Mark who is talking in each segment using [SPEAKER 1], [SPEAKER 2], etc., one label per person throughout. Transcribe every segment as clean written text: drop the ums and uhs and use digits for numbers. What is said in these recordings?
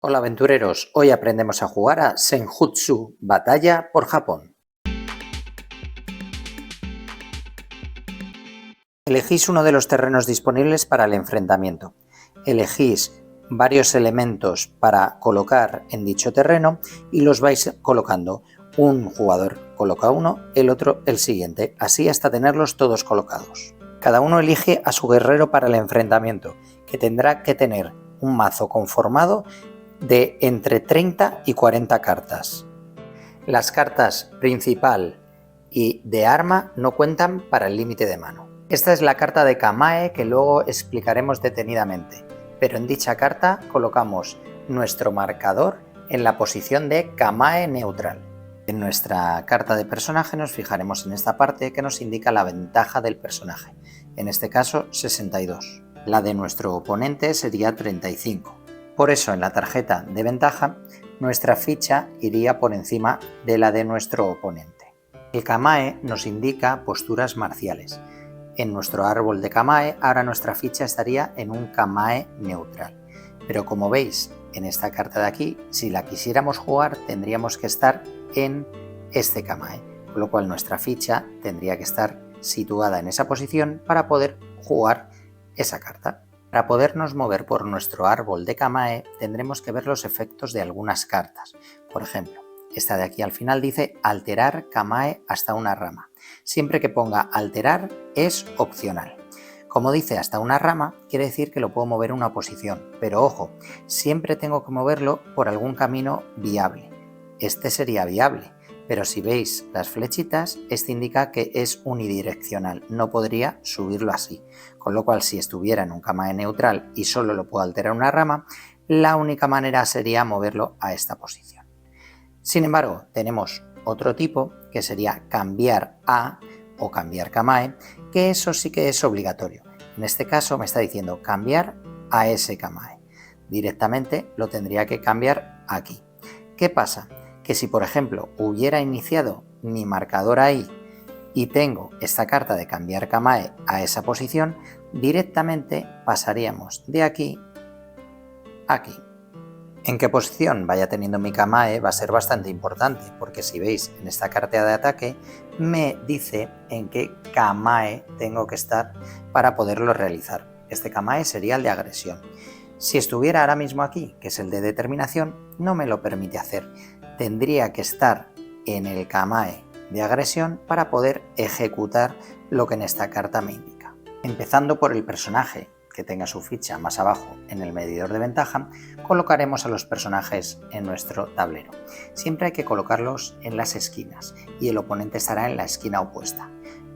[SPEAKER 1] Hola aventureros, hoy aprendemos a jugar a Senjutsu, Batalla por Japón. Elegís uno de los terrenos disponibles para el enfrentamiento. Elegís varios elementos para colocar en dicho terreno y los vais colocando. Un jugador coloca uno, el otro el siguiente, así hasta tenerlos todos colocados. Cada uno elige a su guerrero para el enfrentamiento, que tendrá que tener un mazo conformado de entre 30 y 40 cartas. Las cartas principal y de arma no cuentan para el límite de mano. Esta es la carta de Kamae que luego explicaremos detenidamente, pero en dicha carta colocamos nuestro marcador en la posición de Kamae neutral. En nuestra carta de personaje nos fijaremos en esta parte que nos indica la ventaja del personaje, en este caso 62. La de nuestro oponente sería 35. Por eso en la tarjeta de ventaja nuestra ficha iría por encima de la de nuestro oponente. El Kamae nos indica posturas marciales. En nuestro árbol de Kamae ahora nuestra ficha estaría en un Kamae neutral. Pero como veis en esta carta de aquí, si la quisiéramos jugar tendríamos que estar en este Kamae, con lo cual nuestra ficha tendría que estar situada en esa posición para poder jugar esa carta. Para podernos mover por nuestro árbol de Kamae tendremos que ver los efectos de algunas cartas. Por ejemplo, esta de aquí al final dice alterar Kamae hasta una rama. Siempre que ponga alterar es opcional. Como dice hasta una rama, quiere decir que lo puedo mover en una posición, pero ojo, siempre tengo que moverlo por algún camino viable. Este sería viable, pero si veis las flechitas, este indica que es unidireccional, no podría subirlo así. Con lo cual, si estuviera en un Kamae neutral y solo lo puedo alterar una rama, la única manera sería moverlo a esta posición. Sin embargo, tenemos otro tipo que sería cambiar a o cambiar Kamae, que eso sí que es obligatorio. En este caso me está diciendo cambiar a ese Kamae. Directamente lo tendría que cambiar aquí. ¿Qué pasa? Que si por ejemplo hubiera iniciado mi marcador ahí y tengo esta carta de cambiar Kamae a esa posición, directamente pasaríamos de aquí a aquí. En qué posición vaya teniendo mi Kamae va a ser bastante importante, porque si veis en esta carta de ataque me dice en qué Kamae tengo que estar para poderlo realizar. Este Kamae sería el de agresión. Si estuviera ahora mismo aquí, que es el de determinación, no me lo permite hacer. Tendría que estar en el Kamae de agresión para poder ejecutar lo que en esta carta me indica. Empezando por el personaje que tenga su ficha más abajo en el medidor de ventaja, colocaremos a los personajes en nuestro tablero. Siempre hay que colocarlos en las esquinas y el oponente estará en la esquina opuesta.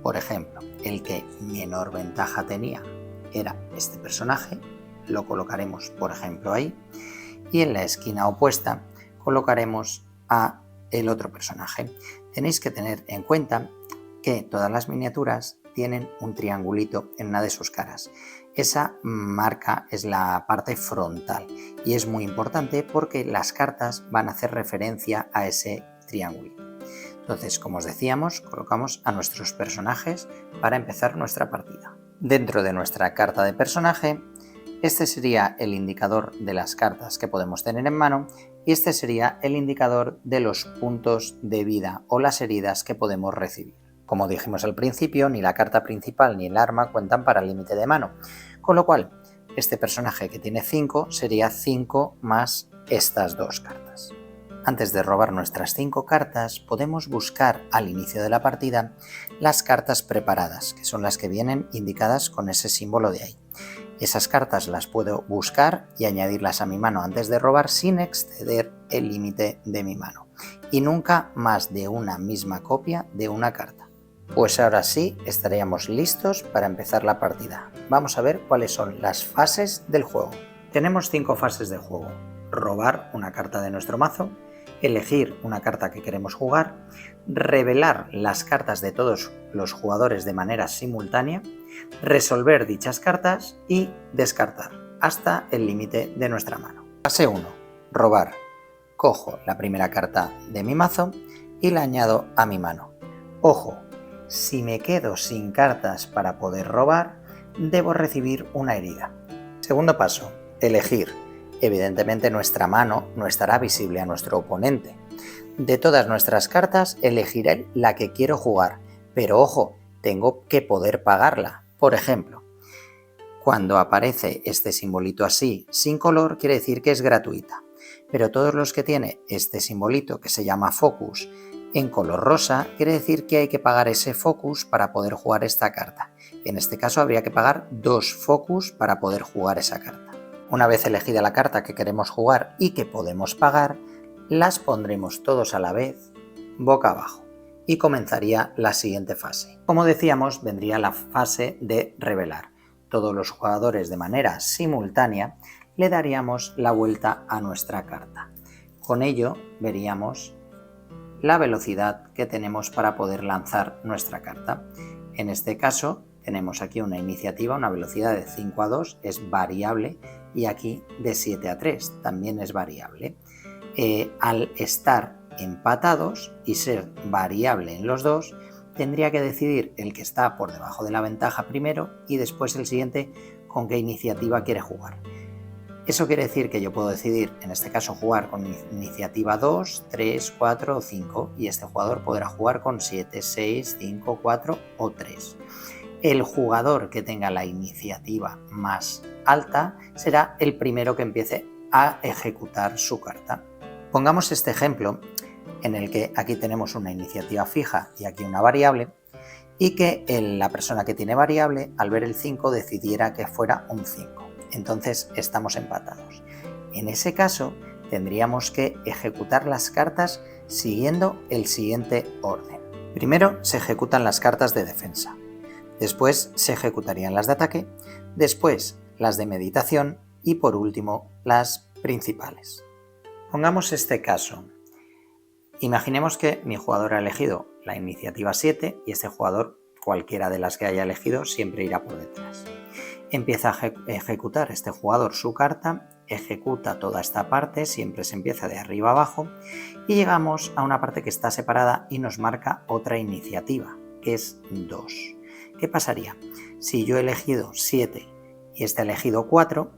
[SPEAKER 1] Por ejemplo, el que menor ventaja tenía era este personaje, lo colocaremos por ejemplo ahí, y en la esquina opuesta colocaremos a el otro personaje. Tenéis que tener en cuenta que todas las miniaturas tienen un triangulito en una de sus caras. Esa marca es la parte frontal y es muy importante porque las cartas van a hacer referencia a ese triangulito. Entonces, como os decíamos, colocamos a nuestros personajes para empezar nuestra partida. Dentro de nuestra carta de personaje, este sería el indicador de las cartas que podemos tener en mano y este sería el indicador de los puntos de vida o las heridas que podemos recibir. Como dijimos al principio, ni la carta principal ni el arma cuentan para el límite de mano, con lo cual este personaje que tiene 5 sería 5 más estas dos cartas. Antes de robar nuestras 5 cartas, podemos buscar al inicio de la partida las cartas preparadas, que son las que vienen indicadas con ese símbolo de ahí. Esas cartas las puedo buscar y añadirlas a mi mano antes de robar sin exceder el límite de mi mano, y nunca más de una misma copia de una carta. Pues ahora sí estaríamos listos para empezar la partida. Vamos a ver cuáles son las fases del juego. Tenemos 5 fases de juego: robar una carta de nuestro mazo, elegir una carta que queremos jugar, revelar las cartas de todos los jugadores de manera simultánea, resolver dichas cartas y descartar hasta el límite de nuestra mano. Fase 1. Robar. Cojo la primera carta de mi mazo y la añado a mi mano. Ojo, si me quedo sin cartas para poder robar, debo recibir una herida. Segundo paso, elegir. Evidentemente nuestra mano no estará visible a nuestro oponente. De todas nuestras cartas elegiré la que quiero jugar, pero ojo, tengo que poder pagarla. Por ejemplo, cuando aparece este simbolito así, sin color, quiere decir que es gratuita. Pero todos los que tiene este simbolito que se llama focus en color rosa, quiere decir que hay que pagar ese focus para poder jugar esta carta. En este caso habría que pagar 2 focus para poder jugar esa carta. Una vez elegida la carta que queremos jugar y que podemos pagar, las pondremos todos a la vez boca abajo y comenzaría la siguiente fase. Como decíamos, vendría la fase de revelar. Todos los jugadores de manera simultánea le daríamos la vuelta a nuestra carta. Con ello veríamos la velocidad que tenemos para poder lanzar nuestra carta. En este caso tenemos aquí una iniciativa, una velocidad de 5 a 2, es variable, y aquí de 7 a 3, también es variable. Al estar empatados y ser variable en los dos, tendría que decidir el que está por debajo de la ventaja primero y después el siguiente con qué iniciativa quiere jugar. Eso quiere decir que yo puedo decidir, en este caso, jugar con iniciativa 2, 3, 4 o 5 y este jugador podrá jugar con 7, 6, 5, 4 o 3. El jugador que tenga la iniciativa más alta será el primero que empiece a ejecutar su carta. Pongamos este ejemplo en el que aquí tenemos una iniciativa fija y aquí una variable, y que la persona que tiene variable, al ver el 5, decidiera que fuera un 5. Entonces estamos empatados. En ese caso tendríamos que ejecutar las cartas siguiendo el siguiente orden. Primero se ejecutan las cartas de defensa, después se ejecutarían las de ataque, después las de meditación y por último las principales. Pongamos este caso. Imaginemos que mi jugador ha elegido la iniciativa 7 y este jugador, cualquiera de las que haya elegido, siempre irá por detrás. Empieza a ejecutar este jugador su carta, ejecuta toda esta parte, siempre se empieza de arriba abajo y llegamos a una parte que está separada y nos marca otra iniciativa, que es 2. ¿Qué pasaría? Si yo he elegido 7 y este ha elegido 4,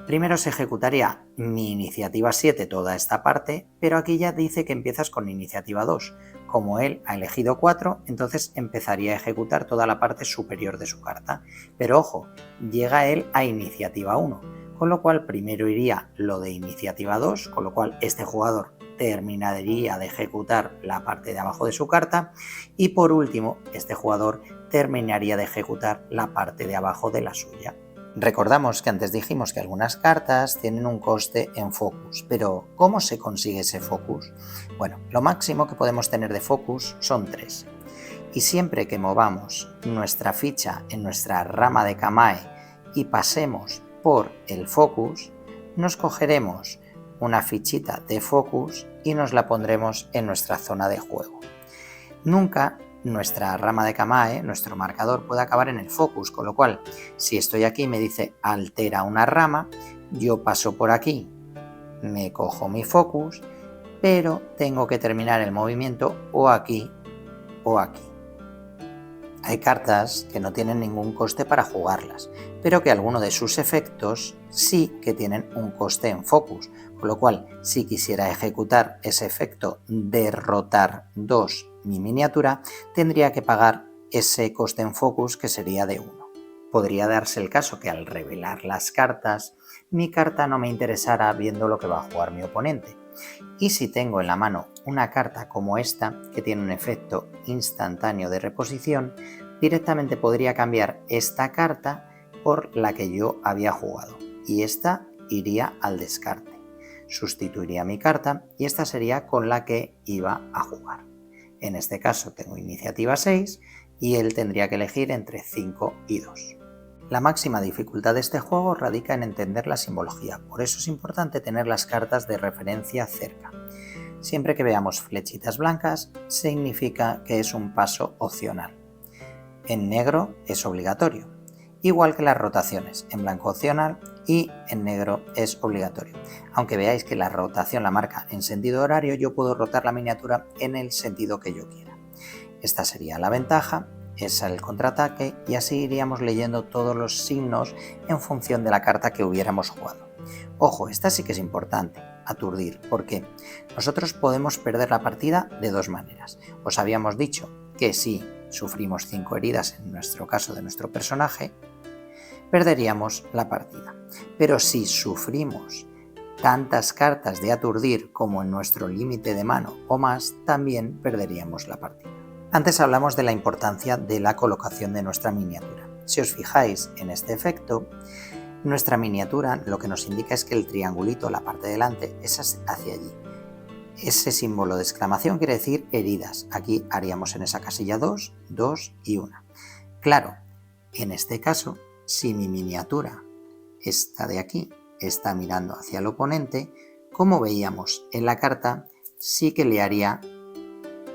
[SPEAKER 1] primero se ejecutaría mi iniciativa 7 toda esta parte, pero aquí ya dice que empiezas con iniciativa 2. Como él ha elegido 4, entonces empezaría a ejecutar toda la parte superior de su carta. Pero ojo, llega él a iniciativa 1, con lo cual primero iría lo de iniciativa 2, con lo cual este jugador terminaría de ejecutar la parte de abajo de su carta y por último este jugador terminaría de ejecutar la parte de abajo de la suya. Recordamos que antes dijimos que algunas cartas tienen un coste en focus, pero ¿cómo se consigue ese focus? Bueno, lo máximo que podemos tener de focus son 3. Y siempre que movamos nuestra ficha en nuestra rama de Kamae y pasemos por el focus, nos cogeremos una fichita de focus y nos la pondremos en nuestra zona de juego. Nunca nuestra rama de Kamae, nuestro marcador, puede acabar en el focus, con lo cual si estoy aquí y me dice altera una rama, yo paso por aquí, me cojo mi focus, pero tengo que terminar el movimiento o aquí o aquí. Hay cartas que no tienen ningún coste para jugarlas, pero que alguno de sus efectos sí que tienen un coste en focus, con lo cual si quisiera ejecutar ese efecto de rotar 2 mi miniatura, tendría que pagar ese coste en focus que sería de 1. Podría darse el caso que al revelar las cartas, mi carta no me interesara viendo lo que va a jugar mi oponente. Y si tengo en la mano una carta como esta, que tiene un efecto instantáneo de reposición, directamente podría cambiar esta carta por la que yo había jugado. Y esta iría al descarte. Sustituiría mi carta y esta sería con la que iba a jugar. En este caso tengo iniciativa 6 y él tendría que elegir entre 5 y 2. La máxima dificultad de este juego radica en entender la simbología, por eso es importante tener las cartas de referencia cerca. Siempre que veamos flechitas blancas, significa que es un paso opcional. En negro es obligatorio, igual que las rotaciones, en blanco opcional y en negro es obligatorio. Aunque veáis que la rotación la marca en sentido horario, yo puedo rotar la miniatura en el sentido que yo quiera. Esta sería la ventaja, es el contraataque y así iríamos leyendo todos los signos en función de la carta que hubiéramos jugado. Ojo, esta sí que es importante, aturdir, porque nosotros podemos perder la partida de dos maneras. Os habíamos dicho que si sufrimos 5 heridas, en nuestro caso de nuestro personaje, perderíamos la partida. Pero si sufrimos tantas cartas de aturdir como en nuestro límite de mano o más, también perderíamos la partida. Antes hablamos de la importancia de la colocación de nuestra miniatura. Si os fijáis en este efecto, nuestra miniatura lo que nos indica es que el triangulito, la parte de delante, es hacia allí. Ese símbolo de exclamación quiere decir heridas. Aquí haríamos en esa casilla 2, 2 y 1. Claro, en este caso, si mi miniatura, esta de aquí, está mirando hacia el oponente, como veíamos en la carta, sí que le haría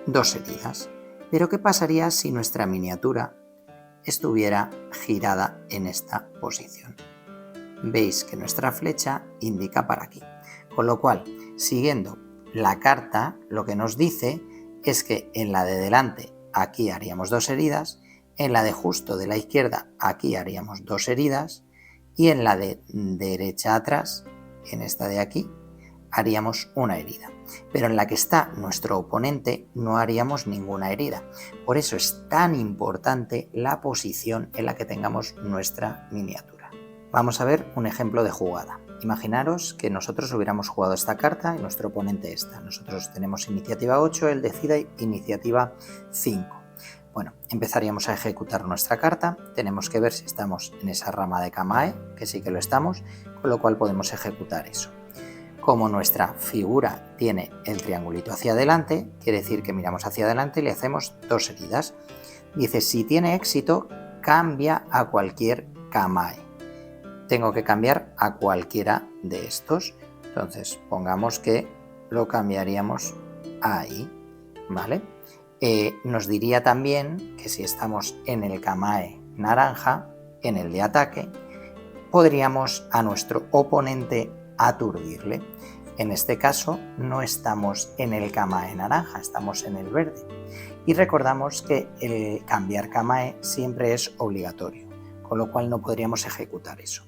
[SPEAKER 1] 2 heridas. Pero ¿qué pasaría si nuestra miniatura estuviera girada en esta posición? Veis que nuestra flecha indica para aquí. Con lo cual, siguiendo la carta, lo que nos dice es que en la de delante aquí haríamos 2 heridas, en la de justo de la izquierda aquí haríamos 2 heridas y en la de derecha atrás, en esta de aquí, haríamos una herida. Pero en la que está nuestro oponente no haríamos ninguna herida. Por eso es tan importante la posición en la que tengamos nuestra miniatura. Vamos a ver un ejemplo de jugada. Imaginaros que nosotros hubiéramos jugado esta carta y nuestro oponente esta. Nosotros tenemos iniciativa 8, él decide iniciativa 5. Bueno, empezaríamos a ejecutar nuestra carta. Tenemos que ver si estamos en esa rama de Kamae, que sí que lo estamos, con lo cual podemos ejecutar eso. Como nuestra figura tiene el triangulito hacia adelante, quiere decir que miramos hacia adelante y le hacemos 2 heridas. Dice, si tiene éxito, cambia a cualquier Kamae. Tengo que cambiar a cualquiera de estos. Entonces, pongamos que lo cambiaríamos ahí, ¿vale? Nos diría también que si estamos en el Kamae naranja, en el de ataque, podríamos a nuestro oponente aturdirle. En este caso no estamos en el Kamae naranja, estamos en el verde. Y recordamos que el cambiar Kamae siempre es obligatorio, con lo cual no podríamos ejecutar eso.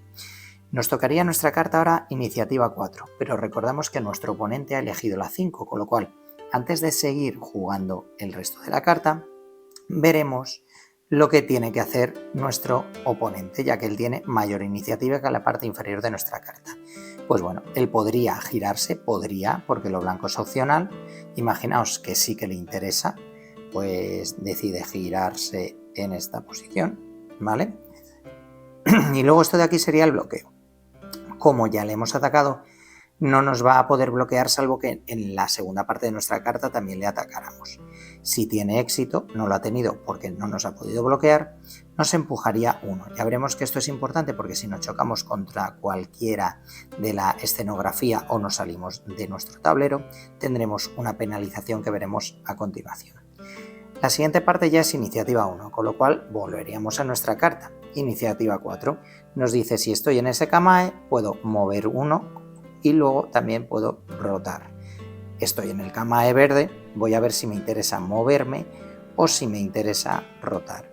[SPEAKER 1] Nos tocaría nuestra carta ahora iniciativa 4, pero recordamos que nuestro oponente ha elegido la 5, con lo cual antes de seguir jugando el resto de la carta, veremos lo que tiene que hacer nuestro oponente, ya que él tiene mayor iniciativa que la parte inferior de nuestra carta. Pues bueno, él podría girarse, porque lo blanco es opcional. Imaginaos que sí que le interesa, pues decide girarse en esta posición, ¿vale? Y luego esto de aquí sería el bloqueo. Como ya le hemos atacado, no nos va a poder bloquear salvo que en la segunda parte de nuestra carta también le atacáramos. Si tiene éxito, no lo ha tenido porque no nos ha podido bloquear, nos empujaría 1. Ya veremos que esto es importante porque si nos chocamos contra cualquiera de la escenografía o nos salimos de nuestro tablero, tendremos una penalización que veremos a continuación. La siguiente parte ya es iniciativa 1, con lo cual volveríamos a nuestra carta. Iniciativa 4 nos dice si estoy en ese Kamae, puedo mover 1 y luego también puedo rotar. Estoy en el Kamae verde, voy a ver si me interesa moverme o si me interesa rotar.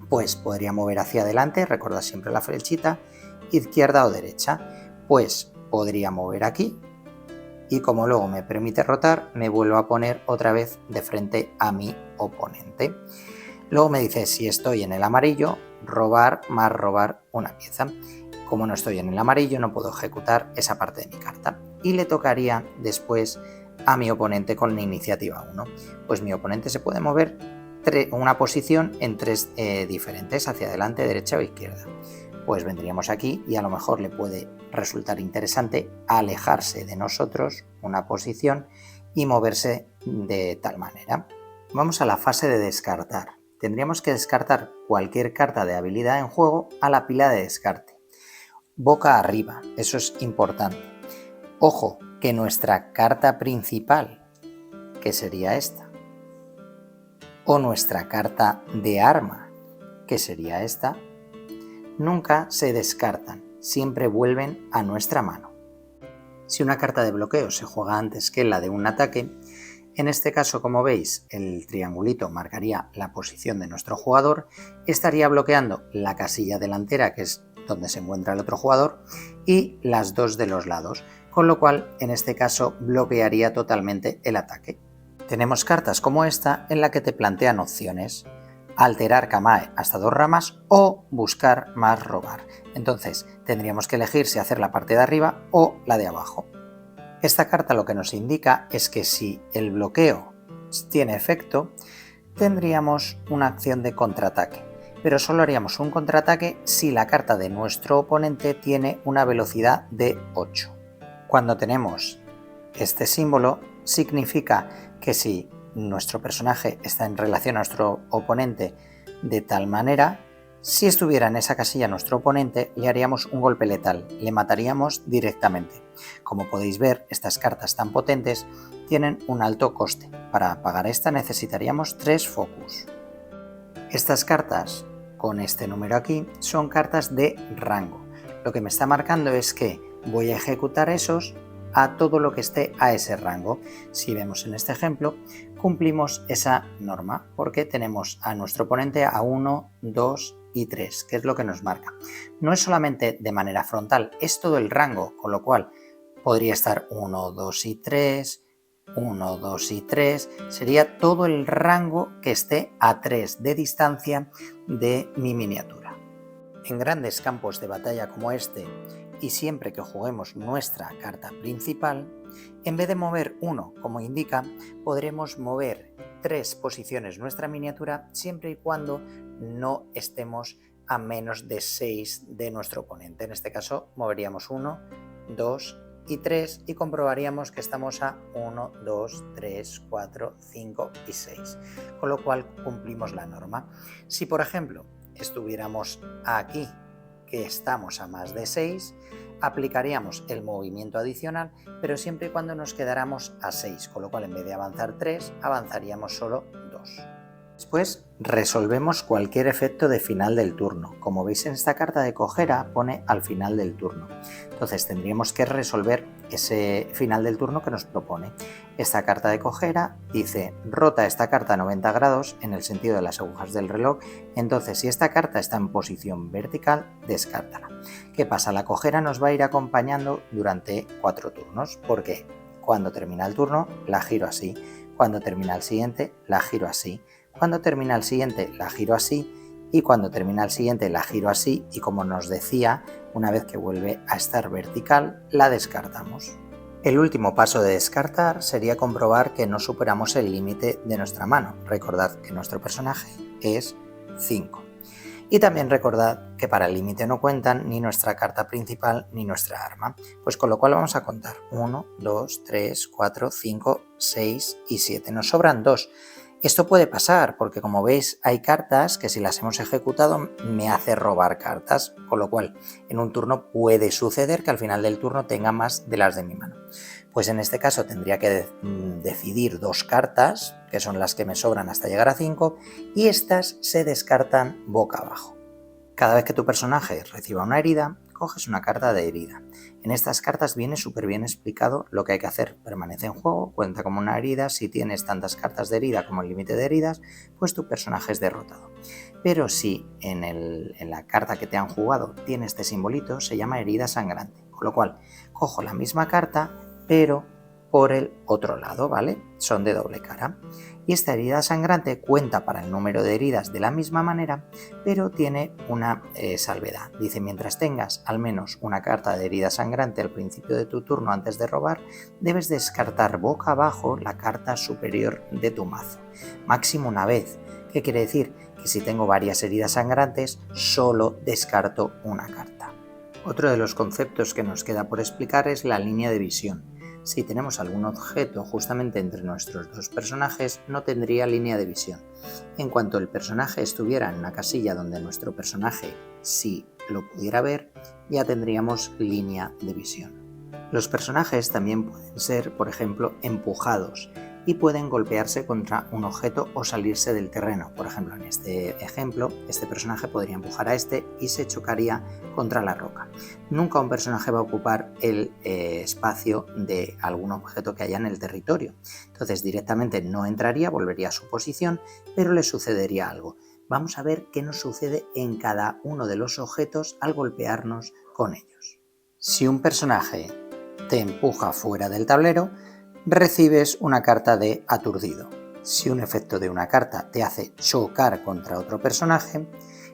[SPEAKER 1] Pues podría mover hacia adelante, recordad siempre la flechita, izquierda o derecha. Pues podría mover aquí y como luego me permite rotar, me vuelvo a poner otra vez de frente a mi oponente. Luego me dice si estoy en el amarillo, robar más robar una pieza. Como no estoy en el amarillo, no puedo ejecutar esa parte de mi carta. Y le tocaría después a mi oponente con la iniciativa 1. Pues mi oponente se puede mover una posición en 3 diferentes, hacia adelante, derecha o izquierda. Pues vendríamos aquí y a lo mejor le puede resultar interesante alejarse de nosotros una posición y moverse de tal manera. Vamos a la fase de descartar. Tendríamos que descartar cualquier carta de habilidad en juego a la pila de descarte. Boca arriba, eso es importante. Ojo, que nuestra carta principal, que sería esta, o nuestra carta de arma, que sería esta, nunca se descartan, siempre vuelven a nuestra mano. Si una carta de bloqueo se juega antes que la de un ataque, en este caso, como veis, el triangulito marcaría la posición de nuestro jugador, estaría bloqueando la casilla delantera, que es donde se encuentra el otro jugador, y las 2 de los lados, con lo cual en este caso bloquearía totalmente el ataque. Tenemos cartas como esta en la que te plantean opciones: alterar Kamae hasta 2 ramas o buscar más robar. Entonces tendríamos que elegir si hacer la parte de arriba o la de abajo. Esta carta lo que nos indica es que si el bloqueo tiene efecto, tendríamos una acción de contraataque, pero solo haríamos un contraataque si la carta de nuestro oponente tiene una velocidad de 8. Cuando tenemos este símbolo, significa que si nuestro personaje está en relación a nuestro oponente de tal manera, si estuviera en esa casilla nuestro oponente, le haríamos un golpe letal, le mataríamos directamente. Como podéis ver, estas cartas tan potentes tienen un alto coste. Para pagar esta necesitaríamos 3 focus. Estas cartas, con este número aquí, son cartas de rango. Lo que me está marcando es que voy a ejecutar esos a todo lo que esté a ese rango. Si vemos en este ejemplo, cumplimos esa norma porque tenemos a nuestro oponente a 1, 2 y 3, que es lo que nos marca. No es solamente de manera frontal, es todo el rango, con lo cual podría estar 1, 2 y 3, 1, 2 y 3, sería todo el rango que esté a 3 de distancia de mi miniatura. En grandes campos de batalla como este, y siempre que juguemos nuestra carta principal, en vez de mover 1 como indica, podremos mover 3 posiciones nuestra miniatura siempre y cuando no estemos a menos de 6 de nuestro oponente. En este caso moveríamos 1, 2 y 3 y comprobaríamos que estamos a 1, 2, 3, 4, 5 y 6, con lo cual cumplimos la norma. Si por ejemplo estuviéramos aquí, que estamos a más de 6, aplicaríamos el movimiento adicional, pero siempre y cuando nos quedáramos a 6, con lo cual en vez de avanzar 3, avanzaríamos solo 2. Después resolvemos cualquier efecto de final del turno. Como veis en esta carta de cojera pone al final del turno. Entonces tendríamos que resolver ese final del turno que nos propone. Esta carta de cojera dice: rota esta carta 90 grados en el sentido de las agujas del reloj. Entonces si esta carta está en posición vertical, descártala. ¿Qué pasa? La cojera nos va a ir acompañando durante 4 turnos, porque cuando termina el turno la giro así, cuando termina el siguiente la giro así, cuando termina el siguiente la giro así y cuando termina el siguiente la giro así, y como nos decía, una vez que vuelve a estar vertical la descartamos. El último paso de descartar sería comprobar que no superamos el límite de nuestra mano. Recordad que nuestro personaje es 5. Y también recordad que para el límite no cuentan ni nuestra carta principal ni nuestra arma, pues con lo cual vamos a contar 1, 2, 3, 4, 5, 6 y 7. Nos sobran 2. Esto puede pasar porque, como veis, hay cartas que si las hemos ejecutado me hace robar cartas, con lo cual en un turno puede suceder que al final del turno tenga más de las de mi mano. Pues en este caso tendría que decidir 2 cartas, que son las que me sobran hasta llegar a 5, y estas se descartan boca abajo. Cada vez que tu personaje reciba una herida, coges una carta de herida. En estas cartas viene súper bien explicado lo que hay que hacer. Permanece en juego, cuenta como una herida. Si tienes tantas cartas de herida como el límite de heridas, pues tu personaje es derrotado. Pero si en la carta que te han jugado tiene este simbolito, se llama herida sangrante. Con lo cual, cojo la misma carta, pero por el otro lado, ¿vale? Son de doble cara. Y esta herida sangrante cuenta para el número de heridas de la misma manera, pero tiene una salvedad. Dice: mientras tengas al menos una carta de herida sangrante al principio de tu turno antes de robar, debes descartar boca abajo la carta superior de tu mazo. Máximo una vez. ¿Qué quiere decir? Que si tengo varias heridas sangrantes, solo descarto una carta. Otro de los conceptos que nos queda por explicar es la línea de visión. Si tenemos algún objeto justamente entre nuestros 2 personajes, no tendría línea de visión. En cuanto el personaje estuviera en una casilla donde nuestro personaje sí lo pudiera ver, ya tendríamos línea de visión. Los personajes también pueden ser, por ejemplo, empujados y pueden golpearse contra un objeto o salirse del terreno. Por ejemplo, en este ejemplo, este personaje podría empujar a este y se chocaría contra la roca. Nunca un personaje va a ocupar el espacio de algún objeto que haya en el territorio. Entonces directamente no entraría, volvería a su posición, pero le sucedería algo. Vamos a ver qué nos sucede en cada uno de los objetos al golpearnos con ellos. Si un personaje te empuja fuera del tablero, recibes una carta de aturdido. Si un efecto de una carta te hace chocar contra otro personaje,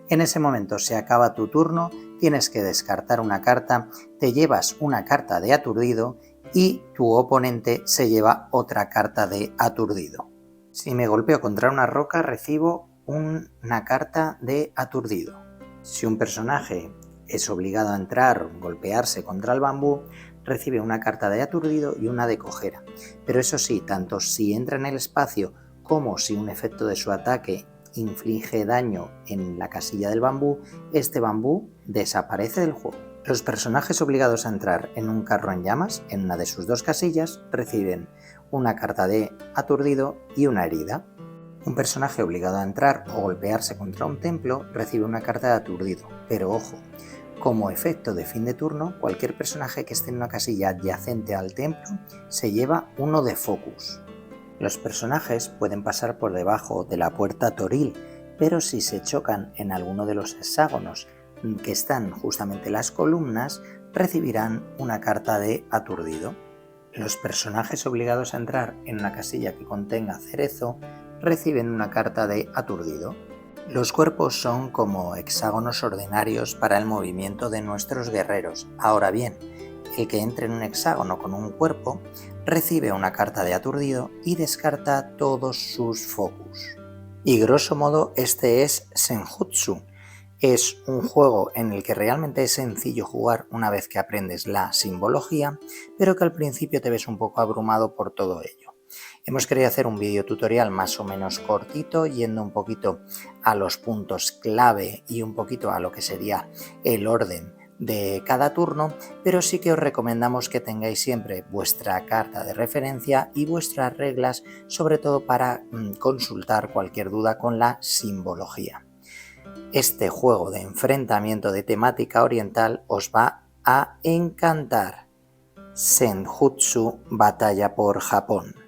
[SPEAKER 1] en ese momento se acaba tu turno, tienes que descartar una carta, te llevas una carta de aturdido y tu oponente se lleva otra carta de aturdido. Si me golpeo contra una roca, recibo una carta de aturdido. Si un personaje es obligado a entrar o golpearse contra el bambú, recibe una carta de aturdido y una de cojera. Pero eso sí, tanto si entra en el espacio como si un efecto de su ataque inflige daño en la casilla del bambú, este bambú desaparece del juego. Los personajes obligados a entrar en un carro en llamas, en una de sus dos casillas, reciben una carta de aturdido y una herida. Un personaje obligado a entrar o golpearse contra un templo recibe una carta de aturdido, pero ojo, como efecto de fin de turno, cualquier personaje que esté en una casilla adyacente al templo se lleva uno de focus. Los personajes pueden pasar por debajo de la puerta toril, pero si se chocan en alguno de los hexágonos que están justamente en las columnas, recibirán una carta de aturdido. Los personajes obligados a entrar en una casilla que contenga cerezo reciben una carta de aturdido. Los cuerpos son como hexágonos ordinarios para el movimiento de nuestros guerreros. Ahora bien, el que entre en un hexágono con un cuerpo recibe una carta de aturdido y descarta todos sus focus. Y grosso modo este es Senjutsu. Es un juego en el que realmente es sencillo jugar una vez que aprendes la simbología, pero que al principio te ves un poco abrumado por todo ello. Hemos querido hacer un vídeo tutorial más o menos cortito, yendo un poquito a los puntos clave y un poquito a lo que sería el orden de cada turno, pero sí que os recomendamos que tengáis siempre vuestra carta de referencia y vuestras reglas, sobre todo para consultar cualquier duda con la simbología. Este juego de enfrentamiento de temática oriental os va a encantar. Senjutsu, batalla por Japón.